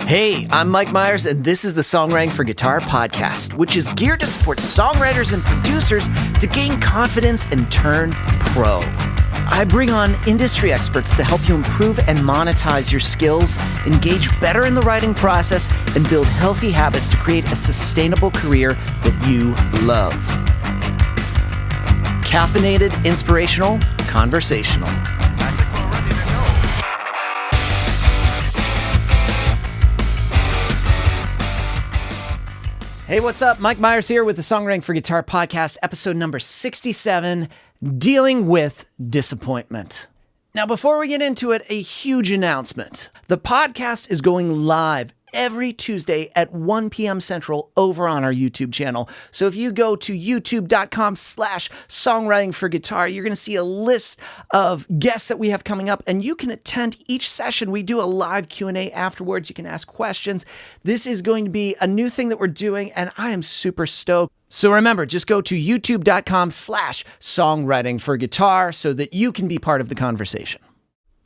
Hey, I'm Mike Meiers, and this is the Songwriting for Guitar podcast, which is geared to support songwriters and producers to gain confidence and turn pro. I bring on industry experts to help you improve and monetize your skills, engage better in the writing process, and build healthy habits to create a sustainable career that you love. Caffeinated, inspirational, conversational. Hey, what's up? Mike Meiers here with the Songwriting for Guitar podcast, episode number 67, Dealing with Disappointment. Now, before we get into it, a huge announcement. The podcast is going live every Tuesday at 1 p.m. Central over on our YouTube channel. So if you go to youtube.com/songwriting for guitar, you're going to see a list of guests that we have coming up, and you can attend each session. We do a live Q&A afterwards. You can ask questions. This is going to be a new thing that we're doing, and I am super stoked. So remember, just go to youtube.com/songwriting for guitar so that you can be part of the conversation.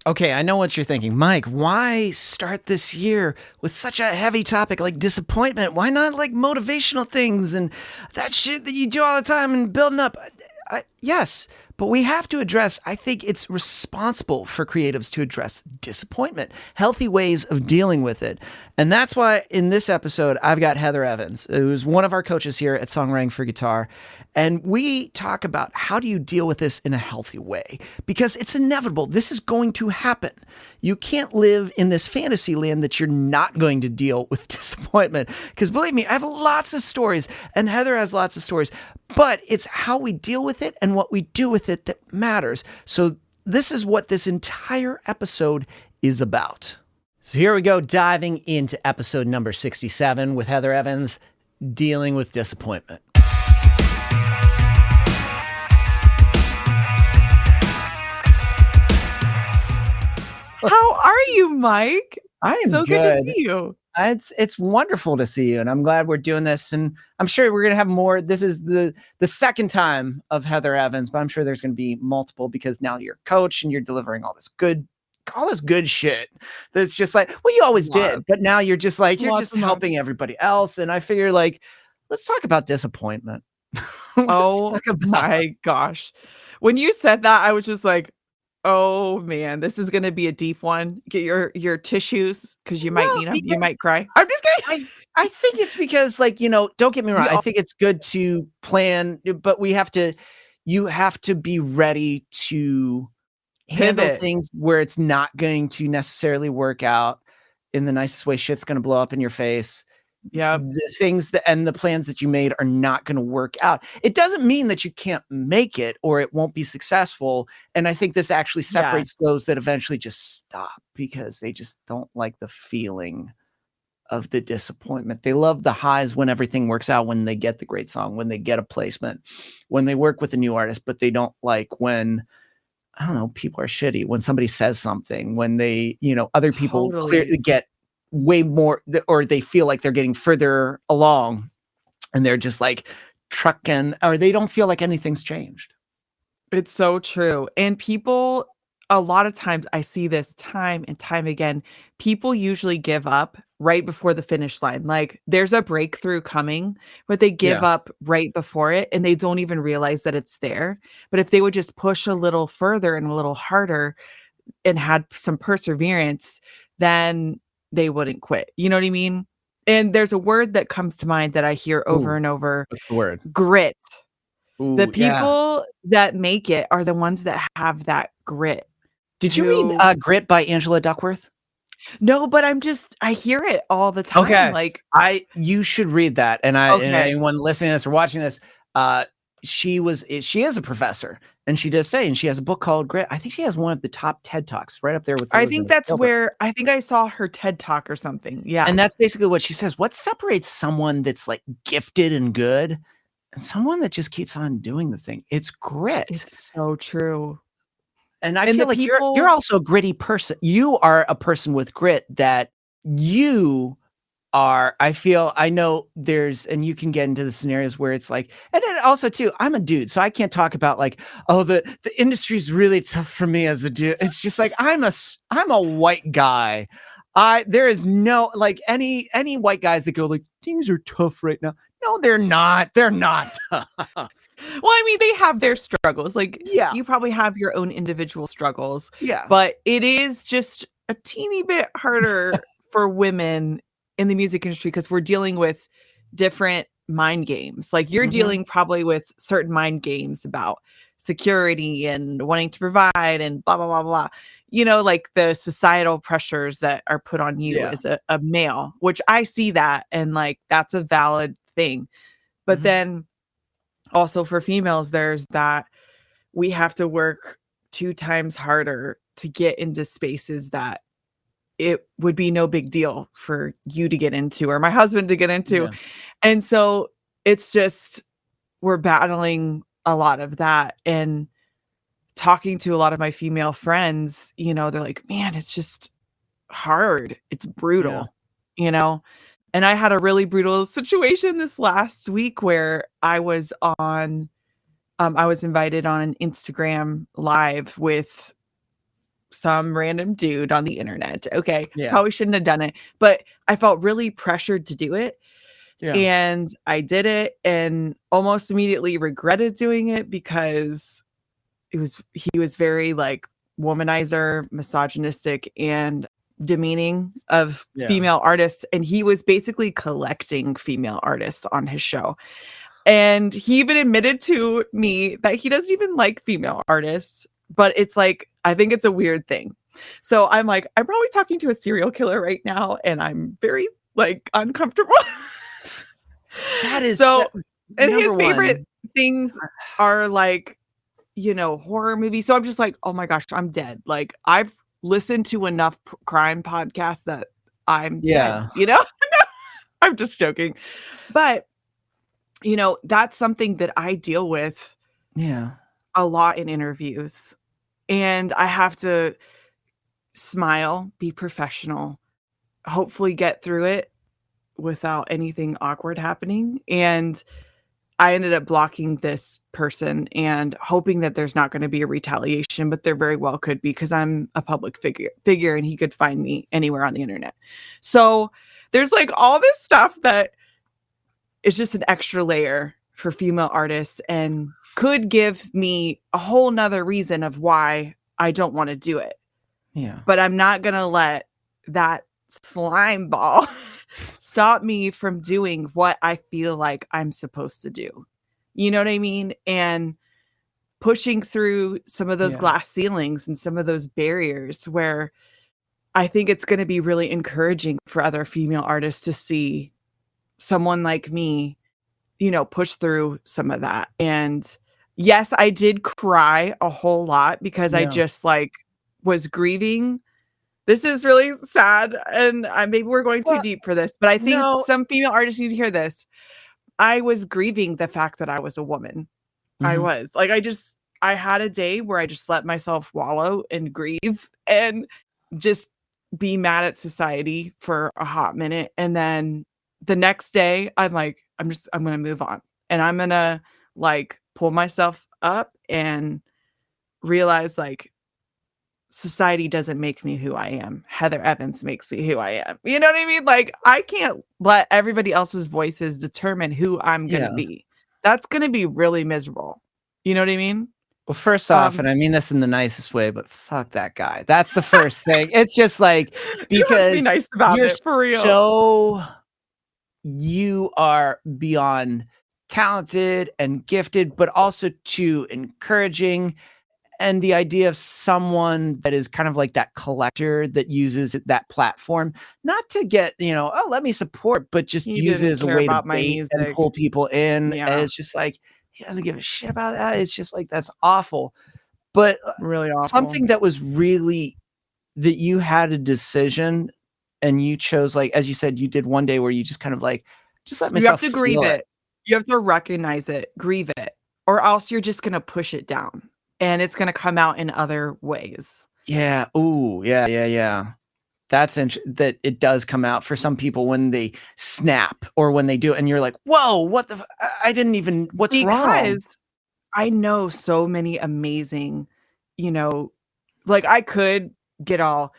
Okay, I know what you're thinking. Mike, why start this year with such a heavy topic like disappointment? Why not like motivational things and that shit that you do all the time and building up? Yes, but we have to address, I think it's responsible for creatives to address disappointment, healthy ways of dealing with it. And that's why in this episode, I've got Heather Evans, who's one of our coaches here at Songwriting for Guitar. And we talk about how do you deal with this in a healthy way? Because it's inevitable. This is going to happen. You can't live in this fantasy land that you're not going to deal with disappointment. Because believe me, I have lots of stories and Heather has lots of stories, but it's how we deal with it and what we do with it that matters. So this is what this entire episode is about. So here we go, diving into episode number 67 with Heather Evans, Dealing with Disappointment. How are you, Mike? I am so good to see you. It's wonderful to see you, and I'm glad we're doing this. And I'm sure we're going to have more. This is the second time of Heather Evans, but I'm sure there's going to be multiple because now you're a coach and you're delivering all this good shit. That's just like, well, you always did, but now you're just like you're just helping everybody else. And I figure like, let's talk about disappointment. Oh my gosh, when you said that, I was just like, oh man, this is going to be a deep one. Get your tissues because you might need them. You might cry. I'm just kidding. I think it's because like, don't get me wrong. I think it's good to plan, but you have to be ready to handle things where it's not going to necessarily work out in the nicest way. Shit's going to blow up in your face. Yeah. The things and the plans that you made are not going to work out. It doesn't mean that you can't make it or it won't be successful. And I think this actually separates those that eventually just stop because they just don't like the feeling of the disappointment. They love the highs when everything works out, when they get the great song, when they get a placement, when they work with a new artist, but they don't like when, I don't know, people are shitty, when somebody says something, when they, other people clearly get way more, or they feel like they're getting further along and they're just like trucking, or they don't feel like anything's changed. It's so true. And people, a lot of times I see this time and time again, people usually give up right before the finish line. Like there's a breakthrough coming, but they give up right before it and they don't even realize that it's there. But if they would just push a little further and a little harder and had some perseverance, then they wouldn't quit. You know what I mean? And there's a word that comes to mind that I hear over and over. What's the word? Grit. The people that make it are the ones that have that grit. Did you read Grit by Angela Duckworth? No, but I hear it all the time. Okay. Like you should read that. And and anyone listening to this or watching this, she is a professor and she does say, and she has a book called Grit. I think she has one of the top TED Talks right up there with, I think that's where I think I saw her TED Talk or something. Yeah. And that's basically what she says. What separates someone that's like gifted and good and someone that just keeps on doing the thing? It's grit. It's so true. And I feel like you're also a gritty person. You are a person with grit that you are, I know there's, and you can get into the scenarios where it's like, and then also too, I'm a dude, so I can't talk about like, oh, the industry's really tough for me as a dude. It's just like, I'm a white guy. There is no like any white guys that go like things are tough right now. No, they're not. They're not. Well, I mean, they have their struggles. Like, Yeah. you probably have your own individual struggles, Yeah. but it is just a teeny bit harder for women in the music industry because we're dealing with different mind games. Like, you're Mhm. dealing probably with certain mind games about security and wanting to provide and blah, blah, blah, blah. You know, like the societal pressures that are put on you Yeah. as a male, which I see that and like that's a valid thing. But Mhm. then also for females, there's that we have to work 2 times harder to get into spaces that it would be no big deal for you to get into or my husband to get into. Yeah. And so it's just we're battling a lot of that and talking to a lot of my female friends, you know, they're like, "Man, it's just hard. It's Yeah. brutal." You know? And I had a really brutal situation this last week where I was invited on an Instagram live with some random dude on the internet. Okay, Yeah. probably shouldn't have done it, but I felt really pressured to do it, Yeah. and I did it and almost immediately regretted doing it because he was very, like, womanizer, misogynistic, and demeaning of Yeah. female artists, and he was basically collecting female artists on his show. And he even admitted to me that he doesn't even like female artists, but it's like, I think it's a weird thing. So I'm like, I'm probably talking to a serial killer right now, and I'm very like uncomfortable. That is So, and his number favorite one. things are like, you know, horror movies. So I'm just like, oh my gosh, I'm dead. Like I've listened to enough crime podcasts that I'm dead, Yeah. you know? I'm just joking. But you know, that's something that I deal with Yeah. a lot in interviews, and I have to smile, be professional, hopefully get through it without anything awkward happening, and I ended up blocking this person and hoping that there's not gonna be a retaliation, but there very well could be because I'm a public figure, and he could find me anywhere on the internet. So, there's, like, all this stuff that is just an extra layer for female artists and could give me a whole 'nother reason of why I don't wanna do it. Yeah. But I'm not gonna let that slime ball stop me from doing what I feel like I'm supposed to do. You know what I mean? And pushing through some of those Yeah. glass ceilings and some of those barriers where I think it's gonna be really encouraging for other female artists to see someone like me, you know, push through some of that. And yes, I did cry a whole lot because I Yeah. just like was grieving. This is really sad, and maybe we're going too Well, deep for this, but I think no. some female artists need to hear this. I was grieving the fact that I was a woman. I Mhm. was. Like, I had a day where I just let myself wallow and grieve and just be mad at society for a hot minute, and then the next day, I'm like, I'm gonna move on, and I'm gonna, like, pull myself up and realize, like, society doesn't make me who I am. Heather Evans makes me who I am. You know what I mean? Like, I can't let everybody else's voices determine who I'm gonna Yeah. be. That's gonna be really miserable. You know what I mean? Well, first off, Um, and I mean this in the nicest way, but fuck that guy. That's the first thing. It's just like you don't have to be because nice about you're it, for real. so you are beyond talented and gifted, but also too encouraging. And the idea of someone that is kind of like that collector that uses that platform, not to get, oh, let me support, but just He use it didn't as a care way to about my bait and music. pull people in. And Yeah, it's just like, he doesn't give a shit about that. It's just like, that's awful. But really awful. something that was really that you had a decision and you chose, like, as you said, you did one day where you just kind of like, just let You have myself to grieve feel it. it. You have to recognize it, grieve it, or else you're just gonna push it down, and it's gonna come out in other ways. Yeah. Ooh. Yeah. Yeah. Yeah. That's that it does come out for some people when they snap or when they do it, and you're like, "Whoa, what the I didn't even what's wrong?" Because I know so many amazing, you know, like, I could get all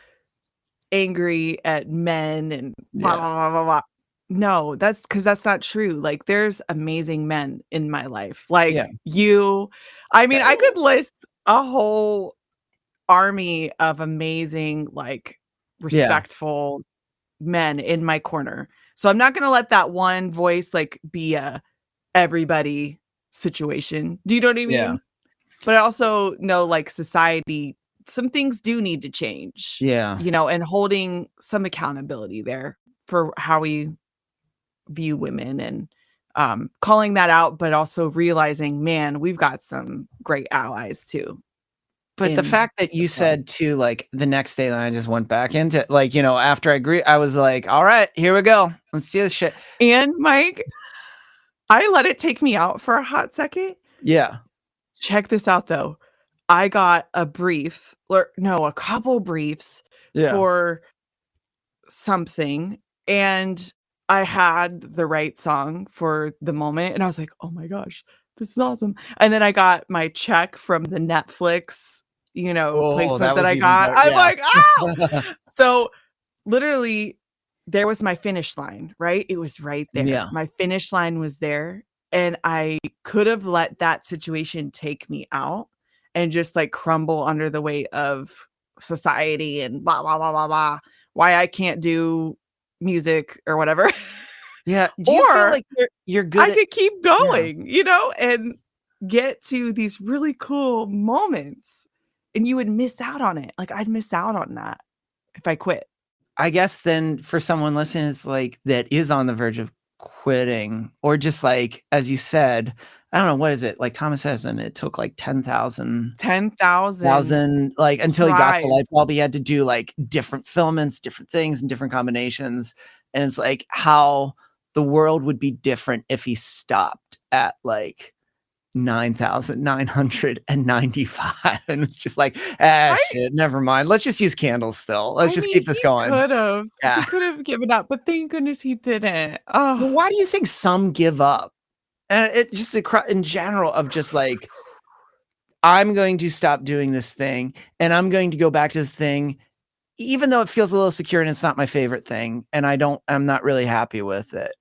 angry at men and blah, Yeah. blah, blah, blah, blah. No, that's because that's not true. Like, there's amazing men in my life. Yeah. Like, I mean, I could list a whole army of amazing, like, Yeah. respectful men in my corner. So I'm not gonna let that one voice, like, be a everybody situation. Do you know what I Yeah. mean? But I also know, like, society, some things do need to change, Yeah. and holding some accountability there for how we view women and calling that out, but also realizing, man, we've got some great allies too But the in fact that the you fight. said too, like, the next day, then I just went back into like, after I agree, I was like, "All right, here we go. Let's do this shit." And Mike, I let it take me out for a hot second. Yeah. Check this out though. I got a brief, or no, a couple briefs Yeah. for something, and I had the right song for the moment, and I was like, "Oh my gosh, this is awesome." And then I got my check from the Netflix, Oh, placement that that was I even got. better. I'm Yeah. like, "Ow!" So, literally, there was my finish line, right? It was right there. Yeah. My finish line was there, and I could have let that situation take me out and just, like, crumble under the weight of society and blah, blah, blah, blah, blah, why I can't do music or whatever. Yeah. Do you feel Or like you're good I at could keep yeah. going, and get to these really cool moments, and you would miss out on it. Like, I'd miss out on that if I quit. I guess then for someone listening, it's like that is on the verge of quitting or just like, as you said, I don't know, what is it? Like Thomas Edison, it took like 10,000 10,000 like until he got the tries. light bulb, he had to do like different filaments, different things, and different combinations. And it's like how the world would be different if he stopped at like 9,995 and it's just like, "Ah, Right? shit, never mind. Let's just use candles still. Let's I just mean, keep this going." he Yeah. could've given up, but thank goodness he didn't. Well, Oh. why do you think some give up? And it just in general of just like, "I'm going to stop doing this thing, and I'm going to go back to this thing, even though it feels a little secure and it's not my favorite thing, and I'm not really happy with it."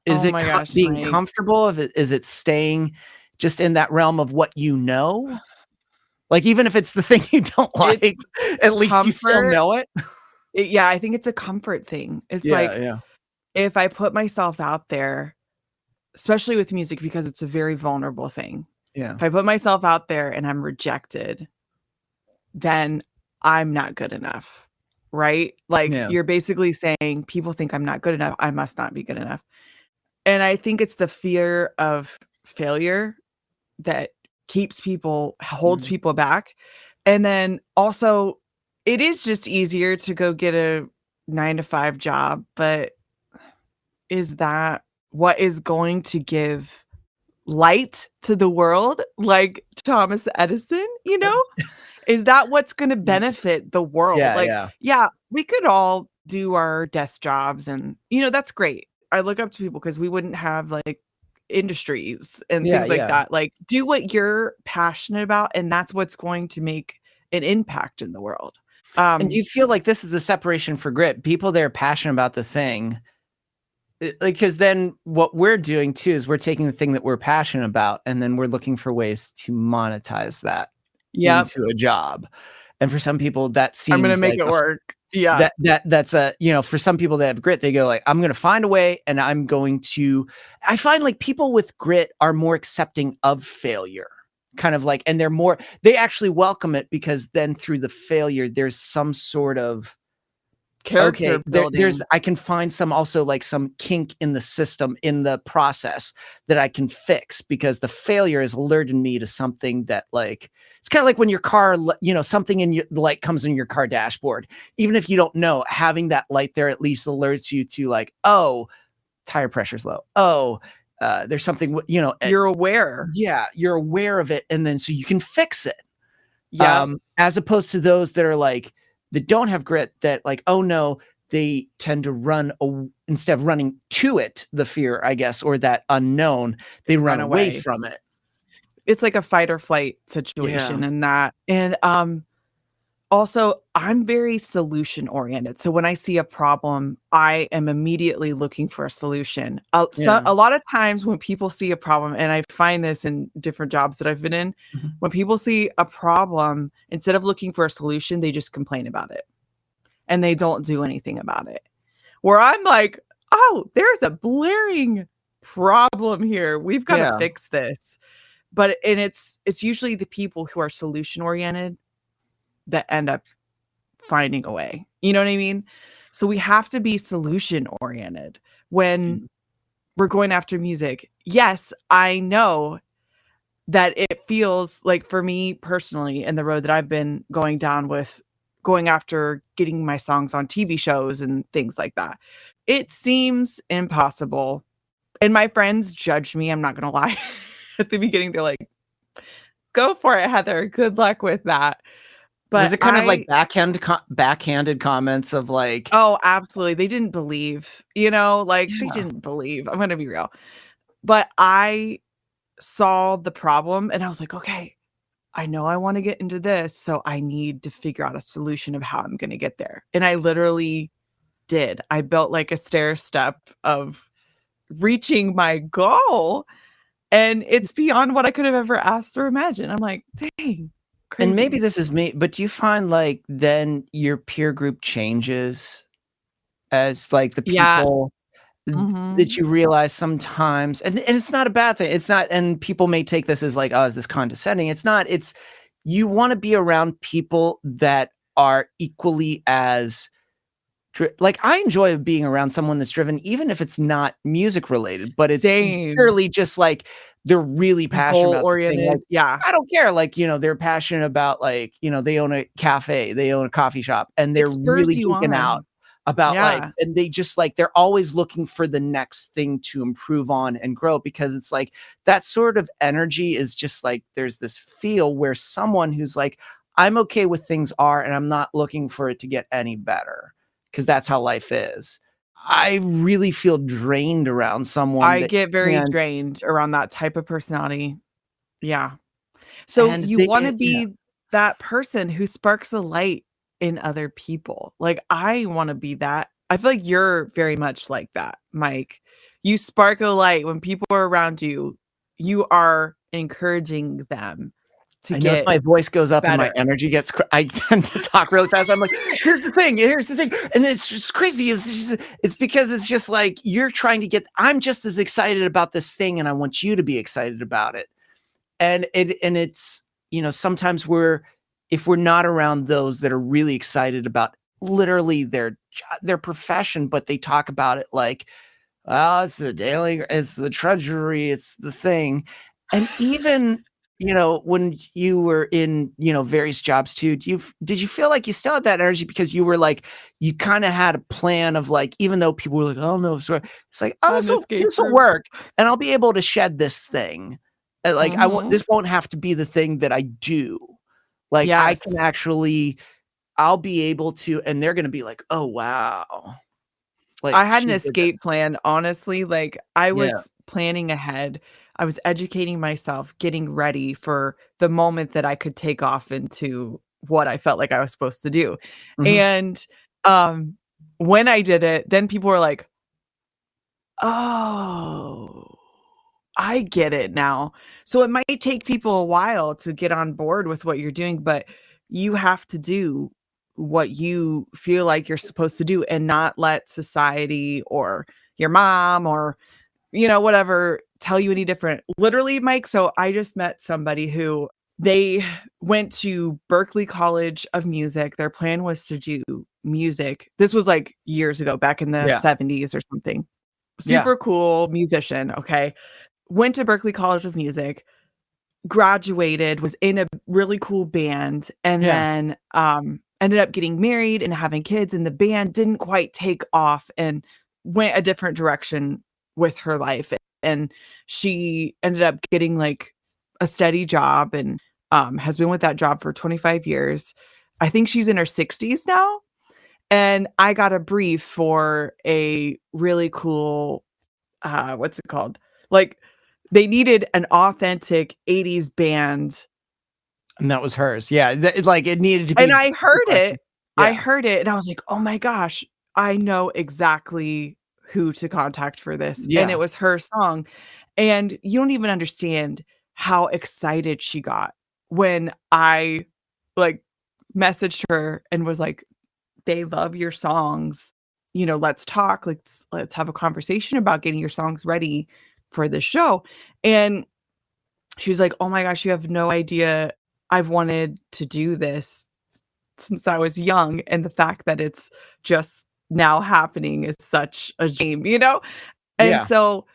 Is Oh it my gosh, being Mike. comfortable? Is it staying just in that realm of what you know? Like, even if it's the thing you don't It's like, at least you still comfort. know it? Yeah, I think it's a comfort thing. It's Yeah, like, yeah, if I put myself out there, especially with music because it's a very vulnerable thing. yeah, If I put myself out there and I'm rejected, then I'm not good enough, right? Like, yeah, you're basically saying, "People think I'm not good enough, I must not be good enough." And I think it's the fear of failure that holds mhm. people back. And then also, it is just easier to go get a 9 to 5 job, but is that what is going to give light to the world like Thomas Edison, you know? Is that what's gonna You just benefit the world? yeah, Like, yeah, yeah, we could all do our desk jobs and, that's great. I look up to people because we wouldn't have, like, industries and yeah, things like yeah. that. Like, do what you're passionate about, and that's what's going to make an impact in the world. And do Um, you feel like this is the separation for grit? People that are passionate about the thing, like, because then what we're doing too is we're taking the thing that we're passionate about, and then we're looking for ways to monetize that yep, into a job. And for some people, that I'm gonna seems make like it a work. Yeah. that's a for some people that have grit, they go like, "I'm gonna find a way, and I'm going to." I find like people with grit are more accepting of failure, kind of like, and they actually welcome it because then through the failure, there's some sort of okay, Character there's building. I can find some also like some kink in the system, in the process that I can fix because the failure has alerted me to something that like it's kind of like when your car, something in your the light comes in your car dashboard. Even if you don't know, having that light there at least alerts you to like, oh, tire pressure's low. Oh, there's something, You're aware. yeah, you're aware of it, and then so you can fix it. Yep. As opposed to those that are like that don't have grit that like, oh no, they tend to instead of running to it, the fear, I guess, or that unknown, they run Run away away. from it. It's like a fight or flight Yeah. situation in that. And, Also, I'm very solution oriented. So when I see a problem, I am immediately looking for a solution. Yeah. A lot of times when people see a problem, and I find this in different jobs that I've been in, Mhm. when people see a problem, instead of looking for a solution, they just complain about it and they don't do anything about it. Where I'm like, oh, there's a blaring problem here. We've got to Yeah. fix this. But and it's usually the people who are solution oriented that end up finding a way. You know what I mean? So we have to be solution oriented when Mhm. we're going after music. Yes, I know that it feels like for me personally and the road that I've been going down with going after getting my songs on TV shows and things like that. It seems impossible. And my friends judged me, I'm not going to lie. At the beginning they're like, "Go for it, Heather. Good luck with that." Was But it kind of like backhanded comments of like, Oh, absolutely. They didn't believe, like, they yeah. didn't believe. I'm gonna be real. But I saw the problem and I was like, "Okay, I know I wanna get into this, so I need to figure out a solution of how I'm gonna get there." And I literally did. I built, like, a stair step of reaching my goal, and it's beyond what I could have ever asked or imagined. I'm like, "Dang, And maybe crazy." this is me, but do you find like then your peer group changes as like the Yeah. people that Mhm. you realize sometimes, and it's not a bad thing. It's not, and people may take this as like, oh, is this condescending? It's not. It's you want to be around people that are equally as like I enjoy being around someone that's driven, even if it's not music related, but it's Same. purely just like they're really passionate Goal about this thing. Like oriented. Yeah. I don't care, like they're passionate about like they own a cafe, they own a coffee shop, and It they're spurs really you geeking out on. about like, Yeah. and they just like they're always looking for the next thing to improve on and grow because it's like that sort of energy is just like there's this feel where someone who's like, I'm okay with things are, and I'm not looking for it to get any better 'cause that's how life is. I really feel drained around someone I that get very can't drained around that type of personality. Yeah. So and you they wanna yeah. be that person who sparks a light in other people. Like, I wanna be that. I feel like you're very much like that, Mike. You spark a light when people are around you. You are encouraging them to I notice get my voice goes up and my better. energy gets I tend to talk really fast. I'm like, here's the thing," and it's just crazy. It's because it's just like you're trying to get I'm just as excited about this thing, and I want you to be excited about it. And it's sometimes if we're not around those that are really excited about literally their profession, but they talk about it like, "Well, it's the treasury, it's the thing." And even, when you were in, various jobs too, did you feel like you still had that energy because you were like you kinda had a plan of like, even though people were like, "Oh, no," it's like, "Oh, An escape this'll room. work, and I'll be able to shed this thing." Like, Mhm. this won't have to be the thing that I do. Like, I can Yes. actually I'll be able to and they're gonna be like, "Oh, wow." Like, I had an "She did escape this." plan, honestly, like, I Yeah. was planning ahead. I was educating myself, getting ready for the moment that I could take off into what I felt like I was supposed to do, Mhm. and, um, when I did it, then people were like, "Oh, I get it now." So it might take people a while to get on board with what you're doing, but you have to do what you feel like you're supposed to do and not let society or your mom or, whatever tell you any different. Literally, Mike, so I just met somebody who they went to Berklee College of Music. Their plan was to do music. This was like years ago, back in the Yeah. 70s or something. Yeah. Super cool musician, okay? Went to Berklee College of Music, graduated, was in a really cool band, and Yeah. then, ended up getting married and having kids, and the band didn't quite take off and went a different direction with her life, and she ended up getting, like, a steady job and, has been with that job for 25 years. I think she's in her 60s now, and I got a brief for a really cool what's it called? Like, they needed an authentic '80s band And that was hers. Yeah, like, it needed to And be I yeah, heard it, and I was like, "Oh my gosh, I know exactly who to contact for this," and it yeah, was her song, and you don't even understand how excited she got when I, like, messaged her and was like, "They love your songs, let's talk, let's have a conversation about getting your songs ready for the show," and she was like, "Oh my gosh, you have no idea. I've wanted to do this since I was young, and the fact that it's just now happening is such a shame?" And yeah. so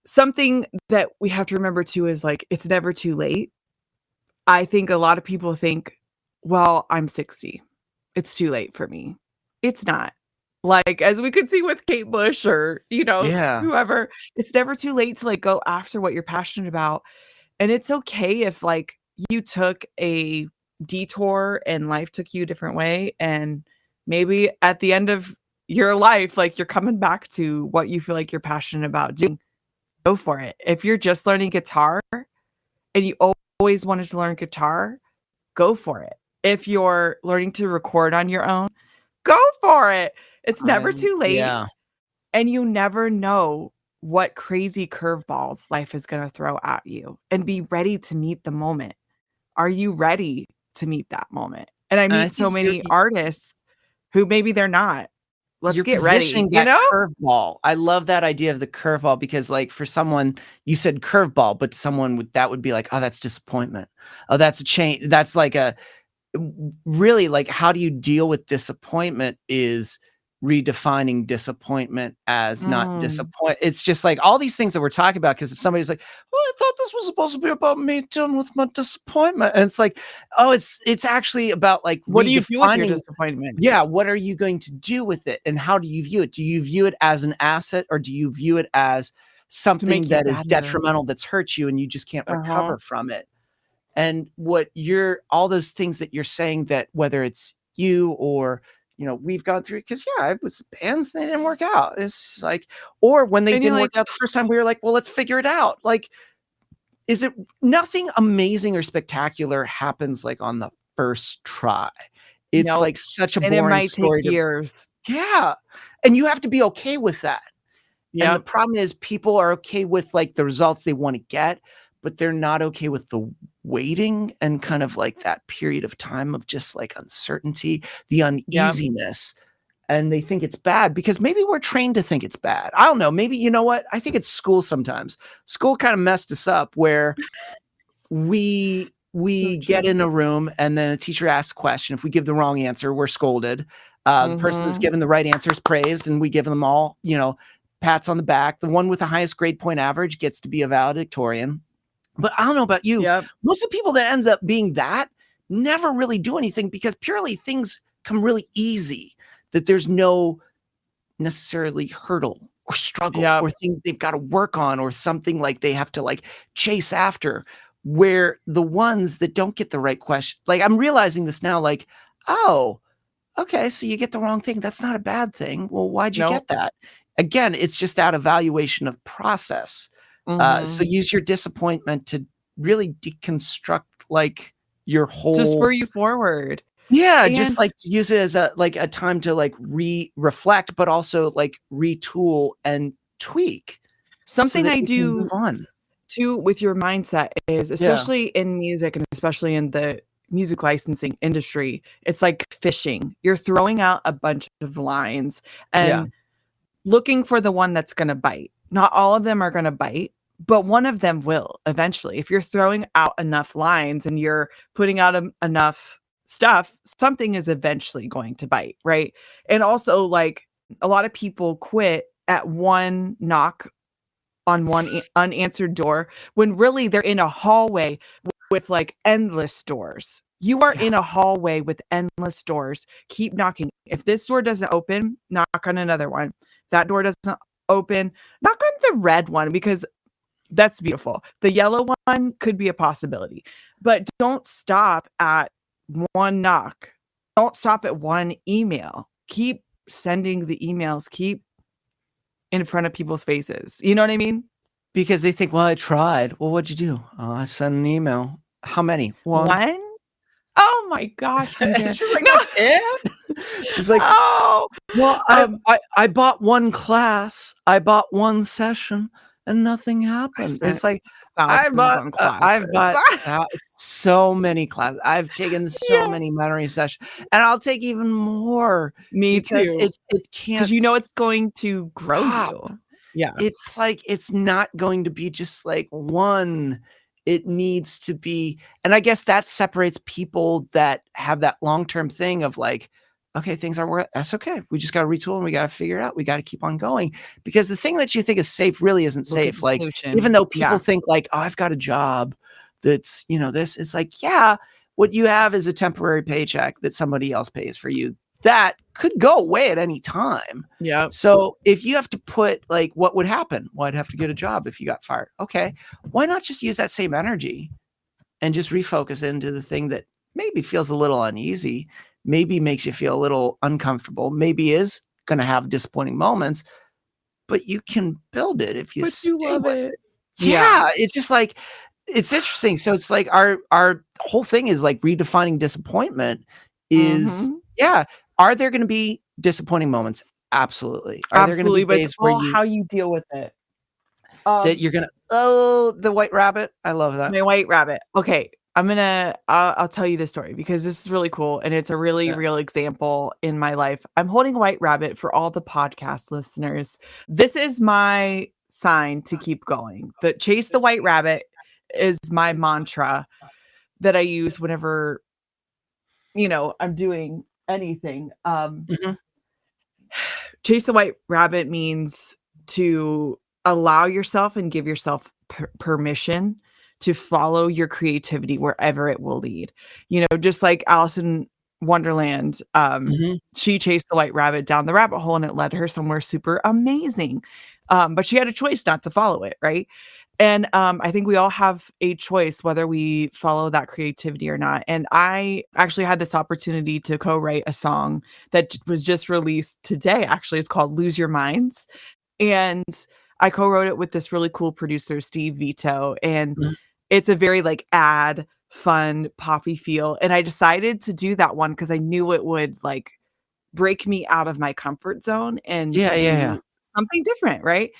something that we have to remember too is, like, it's never too late. I think a lot of people think, "Well, I'm 60. It's too late for me." It's not. Like, as we could see with Kate Bush or, Yeah. whoever, it's never too late to, like, go after what you're passionate about. And it's okay if, like, you took a detour and life took you a different way, and maybe at the end of your life, like, you're coming back to what you feel like you're passionate about doing, go for it. If you're just learning guitar and you always wanted to learn guitar, go for it. If you're learning to record on your own, go for it. It's never too late, Yeah. and you never know what crazy curveballs life is gonna throw at you, and be ready to meet the moment. Are you ready to meet that moment? And I And I meet so think you're many artists who maybe they're not. Let's you're get ready, positioning you that know? curveball. I love that idea of the curveball because, like, for someone you said curveball, but someone would that would be like, "Oh, that's disappointment. Oh, that's a change." That's like a really, like, how do you deal with disappointment is redefining disappointment as not Mm. it's just like all these things that we're talking about. Because if somebody's like, "Oh, I thought this was supposed to be about me dealing with my disappointment," and it's like, "Oh, it's actually about, like, What do you do with your redefining." disappointment? Yeah, what are you going to do with it, and how do you view it? Do you view it as an asset, or do you view it as To something make you that is better. detrimental that's hurt you and you just can't Uh-huh. recover from it? And what you're all those things that you're saying that whether it's you or, we've gone through because yeah, I was bands, they didn't work out. It's like or when they And you're didn't like, work out the first time, we were like, "Well, let's figure it out." Like, is it nothing amazing or spectacular happens, like, on the first try. It's, "Nope," like, such a and it boring might take story to years. yeah, and you have to be okay with that. And the Yep. problem is people are okay with, like, the results they wanna get, but they're not okay with the waiting and kind of, like, that period of time of just, like, uncertainty, the Yep. uneasiness, and they think it's bad because maybe we're trained to think it's bad. I don't know, maybe you know what? I think it's school sometimes. School kinda messed us up where we So get true. in a room and then a teacher asks a question. If we give the wrong answer, we're scolded. The person that's Mhm. given the right answer is praised, and we give them all, pats on the back. The one with the highest grade point average gets to be a valedictorian. But I don't know about you. Yep. Most of the people that ends up being that never really do anything because purely things come really easy, that there's no necessarily hurdle or struggle Yep. or thing they've gotta work on or something like they have to, like, chase after, where the ones that don't get the right question like, I'm realizing this now, like, "Oh, okay, so you get the wrong thing, that's not a bad thing. Well, why'd you get Nope. that?" Again, it's just that evaluation of process. So Mhm. use your disappointment to really deconstruct, like, your To whole spur you forward. yeah, just, And like, to use it as a time to, like, reflect, but also, like, retool and tweak so something that I you can do move on. too with your mindset is, Yeah, especially in music and especially in the music licensing industry, it's like fishing. You're throwing out a bunch of lines yeah, and looking for the one that's gonna bite. Not all of them are gonna bite, but one of them will eventually. If you're throwing out enough lines and you're putting out enough stuff, something is eventually going to bite, right? And also, like, a lot of people quit at one knock on one unanswered door when really they're in a hallway with, like, endless doors. You are yeah. in a hallway with endless doors. Keep knocking. If this door doesn't open, knock on another one. If that door doesn't open, knock on the red one because that's beautiful. The yellow one could be a possibility, but don't stop at one knock. Don't stop at one email. Keep sending the emails. Keep in front of people's faces. You know what I mean? Because they think, "Well, I tried." "Well, what'd you do?" "Oh, I sent an email." "How many?" "1." One? my gosh, And Andrea. she's like, No. "That's it?" She's like, Oh, "Well, um, I bought one class, I bought one session, and nothing I happened." spent It's like, thousands on I've classes. bought so many classes. I've taken so Yeah, many mentoring sessions, and I'll take even more me because too. it 'Cause can't you know it's going to grow stop. you. Yeah, It's like it's not going to be just like one. It needs to be, and I guess that separates people that have that long-term thing of like, okay, things aren't work that's okay. We just gotta retool and we gotta figure it out. We gotta keep on going. Because the thing that you think is safe really isn't look at safe. the Like, even solution. though people Yeah, think like, "Oh, I've got a job that's, this," it's like, yeah, what you have is a temporary paycheck that somebody else pays for you. That could go away at any time. yep. So if you have to put like what would happen? Well, I'd have to get a job if you got fired. Okay. Why not just use that same energy and just refocus into the thing that maybe feels a little uneasy, maybe makes you feel a little uncomfortable, maybe is going to have disappointing moments, but you can build it if you But you stay love with it. it. Yeah. Yeah, it's just like it's interesting. So it's like our whole thing is like redefining disappointment is Mhm. yeah, are there going to be disappointing moments? Absolutely. Are there going to be Absolutely, but it's days where all you how you deal with it. that Um, you're going to oh, the white rabbit? I love that. my white rabbit. Okay, I'll tell you this story because this is really cool and it's a really Yeah. real example in my life. I'm holding a white rabbit for all the podcast listeners. This is my sign to keep going. The chase the white rabbit is my mantra that I use whenever, I'm doing anything. Mhm. Chase the white rabbit means to allow yourself and give yourself permission to follow your creativity wherever it will lead. Just like Alice in Wonderland, Mhm. she chased the white rabbit down the rabbit hole and it led her somewhere super amazing. But she had a choice not to follow it, right? And I think we all have a choice whether we follow that creativity or not. And I actually had this opportunity to co-write a song that was just released today. Actually, it's called "Lose Your Minds," and I co-wrote it with this really cool producer, Steve Vito. And Mhm. it's a very like fun, poppy feel. And I decided to do that one because I knew it would like break me out of my comfort zone and Yeah, yeah, yeah. do something different, right?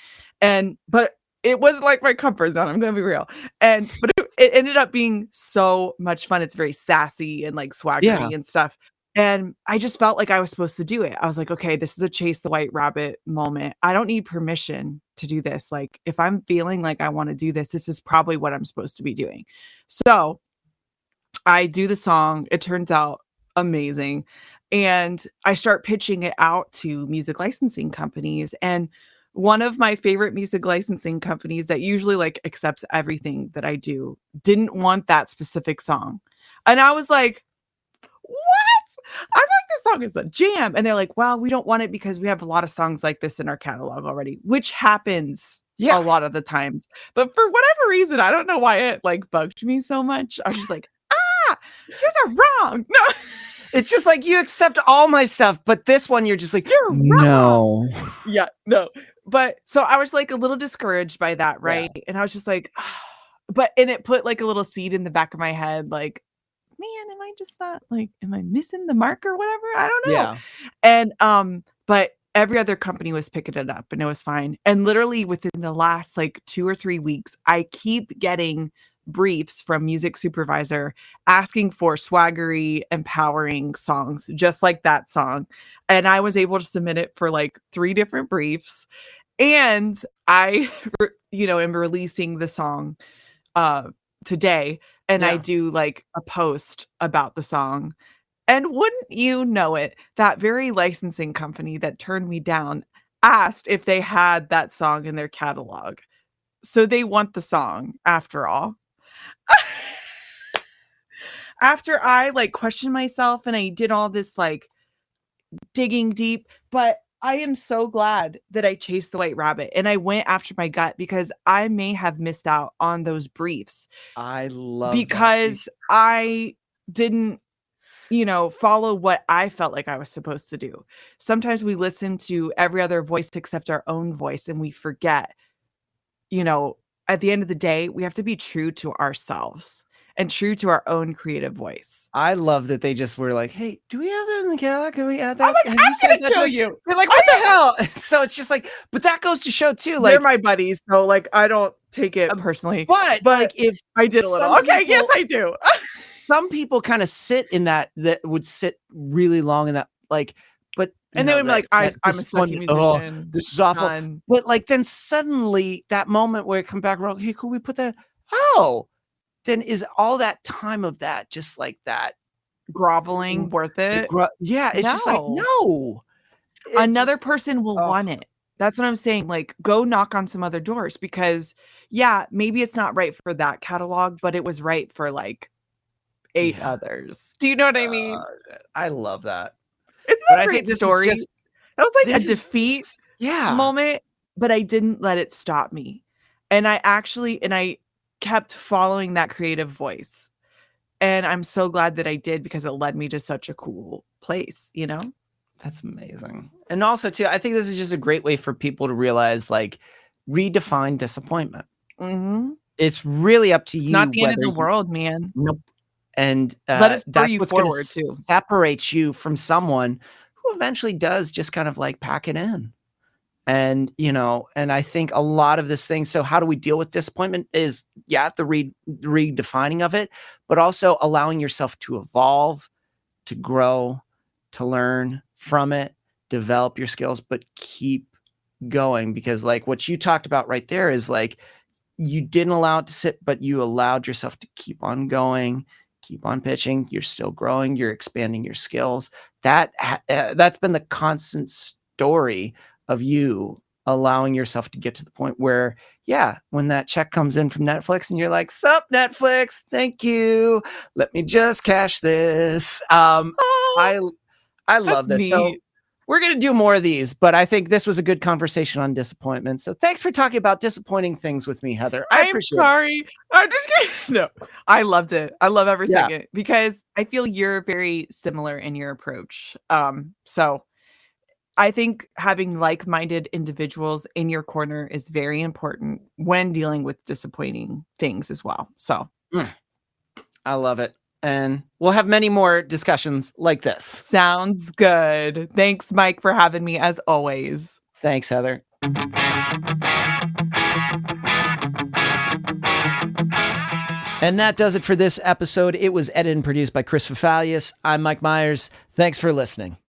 But it was like my comfort zone, I'm gonna be real. But it ended up being so much fun. It's very sassy and like Yeah. swaggery and stuff. And I just felt like I was supposed to do it. I was like, okay, this is a chase the white rabbit moment. I don't need permission to do this. Like, if I'm feeling like I want to do this, this is probably what I'm supposed to be doing. So I do the song, it turns out amazing, and I start pitching it out to music licensing companies, and one of my favorite music licensing companies that usually, like, accepts everything that I do, didn't want that specific song, and I was like, "What? I like this song, it's a jam," and they're like, "Well, we don't want it because we have a lot of songs like this in our catalog already," which happens Yeah. a lot of the times, but for whatever reason, I don't know why it, like, bugged me so much. I was just like, "Ah, these are wrong. No, It's just like you accept all my stuff, but this one you're just like, you're wrong." "No." Yeah, no. But so I was, like, a little discouraged by that, Yeah. right? And I was just like, and it put, like, a little seed in the back of my head, like, "Man, am I just not like, am I missing the mark or whatever? I don't know." Yeah. But every other company was picking it up and it was fine. And literally within the last like 2 or 3 weeks, I keep getting briefs from music supervisor asking for swaggery, empowering songs, just like that song. And I was able to submit it for like 3 different briefs. And I, am releasing the song uh today and I Yeah. do like a post about the song and wouldn't you know it, that very licensing company that turned me down asked if they had that song in their catalog. So they want the song after all. After I like questioned myself and I did all this like digging deep, but I am so glad that I chased the white rabbit and I went after my gut because I may have missed out on those briefs I love that. because I didn't follow what I felt like I was supposed to do. Sometimes we listen to every other voice except our own voice and we forget, you know, at the end of the day, we have to be true to ourselves. and true to our own creative voice. I love that they just were like, "Hey, do we have that in the catalog? Can we add that? I'm like, Have you I'm said gonna that to kill us?" you. You're like, "What the hell?" So it's just like, but that goes to show too, They're like, my buddies, so like I don't take it personally. but But like if I did a little. some Okay, yes, people, I do. some people kind of sit in that would sit really long in that, like, but you And they know, would be like, I'm a sucky disappointment, oh, musician. this is awful. Done. But like then suddenly that moment where it come back around, hey, could we put that? Oh, then is all that time of that just like that Groveling worth it? yeah, it's just like, No. no. It Another just, person will oh, want it. That's what I'm saying. Like, go knock on some other doors because, yeah, maybe it's not right for that catalog, but it was right for like 8 yeah, others. Do you know what I mean? I love that. Isn't But that a I think great this is story? just That was like a this is defeat yeah. moment, but I didn't let it stop me. And I kept following that creative voice. And I'm so glad that I did because it led me to such a cool place, you know? That's amazing. And also too, I think this is just a great way for people to realize, like, redefine disappointment. Mhm. It's really up to It's you not the end of whether the you world, man. nope. And Let it spur that's you what's going to forward too. separate you from someone who eventually does just kind of like pack it in. And, and I think a lot of this thing. So how do we deal with disappointment is, yeah, the redefining of it, but also allowing yourself to evolve, to grow, to learn from it, develop your skills, but keep going, because like what you talked about right there is like, you didn't allow it to sit, but you allowed yourself to keep on going, keep on pitching. You're still growing. You're expanding your skills. That's been the constant story of you allowing yourself to get to the point where, yeah, when that check comes in from Netflix and you're like, sup, Netflix, thank you. Let me just cash this. Oh, I that's love this. So neat. we're going to do more of these, but I think this was a good conversation on disappointment. So thanks for talking about disappointing things with me, Heather. I I'm appreciate it. sorry. I'm just kidding. No, I loved it. I love every Yeah, second because I feel you're very similar in your approach. So I think having like-minded individuals in your corner is very important when dealing with disappointing things as well. So I love it. And we'll have many more discussions like this. sounds good. Thanks, Mike, for having me as always. Thanks, Heather. And that does it for this episode. It was edited and produced by Chris Fafalius. I'm Mike Meiers. Thanks for listening.